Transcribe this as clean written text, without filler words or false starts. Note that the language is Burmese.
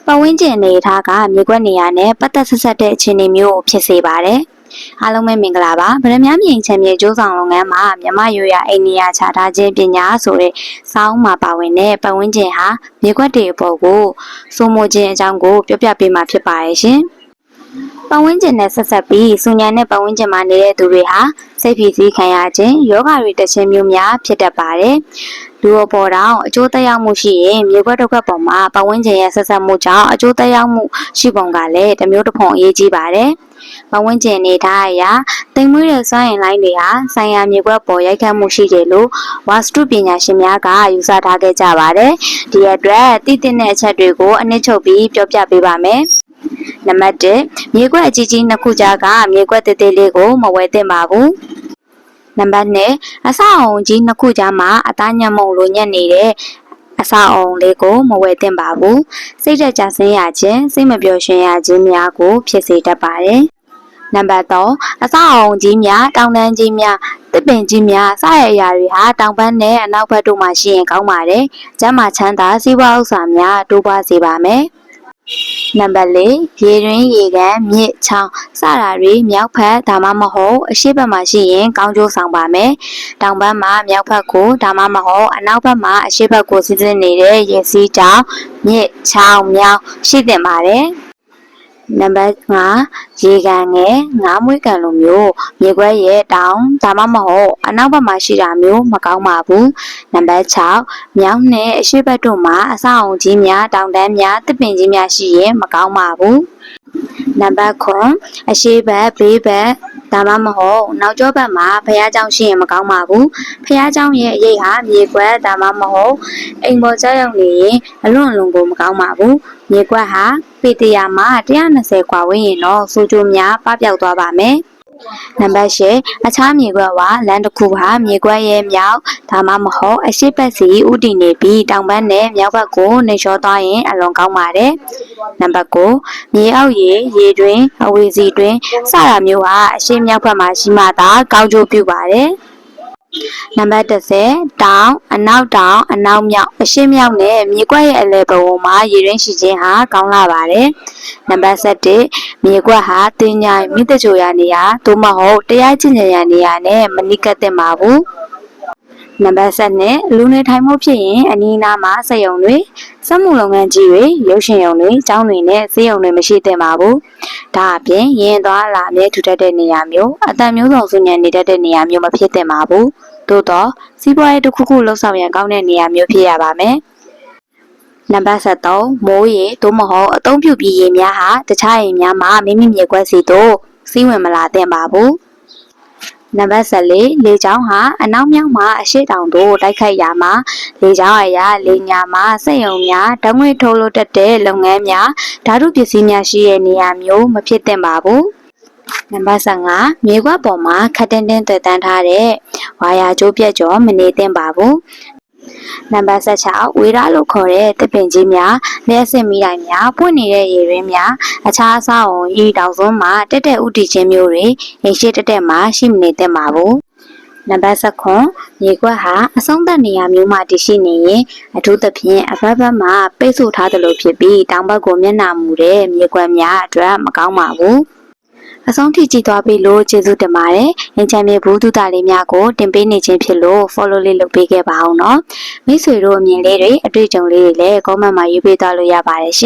ပတ်ဝန်းကျင်အနေထားကမြေကွက်နေရာနဲ့ပတ်သက်ဆက်ဆက်တဲ့အခြေအနေမျိုးကိုဖြစ်စေပါတယ်။အားလုံးပဲမင်္ဂလာပါဗရမ မြေချမ်းမြေကျိုးဆောင်လုပ်ငန်းမှာမြမရိုးရအိန္ဒိယခြားထားခြင်းပညာဆိုတဲ့စောင်းမှာပါဝင်တဲ့ပတ်ဝန်းကျင်ဟာမြေကွက်တွေအပေါ်ကိုစိုးမိုးခြင်းအကြောင်းကိုပြောပြပေးမှာဖြစ်ပါရဲ့ရှင်။ပတ်ဝန်းကျင်နဲ့ဆက်ဆက်ပြီးစူညံတဲ့ပတ်ဝန်းကျင်မှာနေတဲ့သူတွေဟာစိတ်ဖိစီးခံရခြင်းယောဂတွေတက်ခြင်းမျိုးများဖြစ်တတ်ပါတယ်။လူအပေါ်တောင်အကျိုးသက်ရောက်မှုရှိရင်မြေကွက်တစ်ခွက်ပေါ်မှာပတ်ဝန်းကျင်ရဲ့ဆက်ဆက်မှုကြောင့်အကျိုးသက်ရောက်မှုရှိပုံကလည်းတစ်မျိုးတစ်ဖုံအရေးကြီးပါတယ်။ပတ်ဝန်းကျင်နေထားအရာတိမ်မွေးတဲ့စွမ်းအင်လိုင်းတွေဟာဆိုင်ရာမြေကွက်ပေါ်ရိုက်ခတ်မှုရှိတယ်လို့ဝါစတုပညာရှင်များကယူဆထားခဲ့ကြပါတယ်။ဒီအတွက်တည်တဲ့အချက်တွေကိုအနည်းချုပ်ပြီးပြောပြပေးပါမယ်။နံပါတ်1မြေကွက်အကြီးကြီးနှစ်ခုကြားကမြေကွက်သေးသေးလေးကိုမဝယ်သင့်ပါဘူး။နံပါတ်2အဆောက်အုံကြီးနှစ်ခုကြားမှာအသားညံ့မုံလိုညက်နေတဲ့အဆောက်အုံလေးကိုမဝယ်သင့်ပါဘူးစိတ်သက်သာဆင်းရခြင်းစိတ်မပျော်ရွှင်ရခြင်းများကိုဖြစ်စေတတ်ပါတယ်နံပါတ်3အဆောက်အုံကြီးများတောင်တန်းကြီးများတစ်ပင်ကြီးများစတဲ့အရာတွေဟာတောင်ဘက်နဲ့အနောက်ဘက်တို့မှာရှိရင်ကောင်းပါတယ်ကျန်းမာချမ်းသာစီးပွားဥစ္စာများတိုးပွားစေပါမယ်နံပါတ်4ရေတွင်းရေကန်မြစ်ချောင်းစတာတွေမြောက်ဘက်ဒါမှမဟုတ်အရှေ့ဘက်မှာရှိရင်ကောင်းကျိုးဆောင်ပါမယ်။တောင်ဘက်မှာမြောက်ဘက်ကိုဒါမှမဟုတ်အနောက်ဘက်မှာအရှေ့ဘက်ကိုစီးဆင်းနေတဲ့ရေစီးကြောင်းမြစ်ချောင်းမြောင်းရှိသင့်ပါတယ်။နံပါတ်5ရေကန်ငယ်ငါးမွေးကန်လိုမျိုးမြေခွဲရဲ့တောင်ဒါမှမဟုတ်အနောက်ဘက်မှာရှိတာမျိုးမကောင်းပါဘူးနံပါတ်6မြောက်နဲ့အရှေ့ဘက်တို့မှာအဆောက်အုံကြီးများတောင်တန်းများတစ်ပင်ကြီးများရှိရင်မကောင်းပါဘူးနံပါတ်9အရှေ့ဘက်ဘေးဘက်ဒါမှမဟုတ်နောက်ကျောဘက်မှာဖះเจ้าရှိရင်မကောင်းပါဘူးဖះเจ้าရဲ့အရေးဟာမြေခွက်ဒါမှမဟုတ်အိမ်ပေါ်ကြောက်ရောက်နေရင်အလွန်အလွန်ကိုမကောင်းပါဘူးမြေခွက်ဟာပေတရာမှာ120ခွာဝန်းရင်တော့စူးကျိုးများပပျောက်သွားပါမယ်နံပါတ်8အခြားမြေခွက်ဟာလမ်းတစ်ခုဟာမြေခွက်ရဲ့မြောက်ဒါမှမဟုတ်အရှိတ်ဘက်စီဥတည်နေပြီးတောင်ဘက်နဲ့မြောက်ဘက်ကိုနှိမ်လျှောသွားရင်အလွန်ကောင်းပါတယ်နံပါတ်9မြေအောက်ရေတွင်အဝေစီတွင်စတာမျိုးဟာအရှိမြောက်ဘက်မှာရှိမှသာကောင်းကျိုးပြုပါတယ်နံပါတ်10တောင်အနောက်တောင်အနောက်မြောက်အရှေ့မြောက်နဲ့မြေကွက်ရဲ့အလယ်ဘဝမှာရေရင်းရှိခြင်းဟာကောင်းလာပါတယ်နံပါတ်17မြေကွက်ဟာတင်းញိုင်မိတချိုရနေရာသို့မဟုတ်တရားကျင့်ကြံရနေရာနဲ့မနိကတ်သင့်ပါဘူးနံပါတ်12လူနေထိုင်မှုဖြစ်ရင်အနီးအနားမှာစက်ရုံတွေစက်မှုလုပ်ငန်းကြီးတွေရုပ်ရှင်ရုံတွေကျောင်းတွေနဲ့ဈေးရုံတွေမရှိသင့်ပါဘူးဒါအပြင်ရင်သွားလာအမြဲထူထပ်တဲ့နေရာမျိုးအတန်မျိုးစုံစုညံနေတတ်တဲ့နေရာမျိုးမဖြစ်သင့်ပါဘူးသို့တော့စီးပွားရေးတစ်ခုခုလှုပ်ဆောင်ရန်ကောင်းတဲ့နေရာမျိုးဖြစ်ရပါမယ်နံပါတ်73မိုးရေသို့မဟုတ်အသုံးပြုပြီးရေများဟာတခြားရေများမှာမိမိမြေကွက်စီတို့စီးဝင်မလာသင့်ပါဘူးနံပါတ်14လေကြောင်းဟာအနောက်မြောက်မှာအရှိတောင်တို့တိုက်ခိုက်ရာမှာလေကြောင်းအရာလေညာမှာစက်ရုံများဓာတ်ငွေ့ထုတ်လုပ်တတ်တဲ့လုပ်ငန်းများဓာတုပစ္စည်းများရှိတဲ့နေရာမျိုးမဖြစ်သင့်ပါဘူးနံပါတ်15မြေကွက်ပေါ်မှာခက်တင်းတင်းတွေ့တန်းထားတဲ့ဝါယာကျိုးပြက်ကျော်မနေသင့်ပါဘူးနံပါတ်16ဝေရလို့ခေါ်တဲ့တစ်ပင်ကြီးများလက်စစ်မိတိုင်များပွင့်နေတဲ့ရေရင်းများအခြားအဆောက်အုံဤတောင်စွန်းမှာတက်တဲ့ဥတီချင်းမျိုးတွေအိမ်ရှိတက်မှာရှိမနေသင့်ပါဘူးနံပါတ်19မြေကွက်ဟာအဆုံးသက်နေရာမျိုးမှာတည်ရှိနေရင်အထူးသဖြင့်အဘက်ဘက်မှာပိတ်ဆို့ထားသလိုဖြစ်ပြီးတောင်ဘက်ကိုမျက်နှာမူတဲ့မြေကွက်များအတွက်မကောင်းပါဘူးအဆုံးထိကြည့်သွားပြီလို့ကျေးဇူးတင်ပါတယ်။အင်ချမ်းမြေဘူးတူတာလေးများကိုတင်ပေးနေခြင်းဖြစ်လို့ follow လေးလုပ်ပေးခဲ့ပါအောင်နော်။မိတ်ဆွေတို့အမြင်လေးတွေအတွေ့အကြုံလေးတွေလည်း comment မှာရေးပေးသွားလို့ရပါတယ်ရှင်။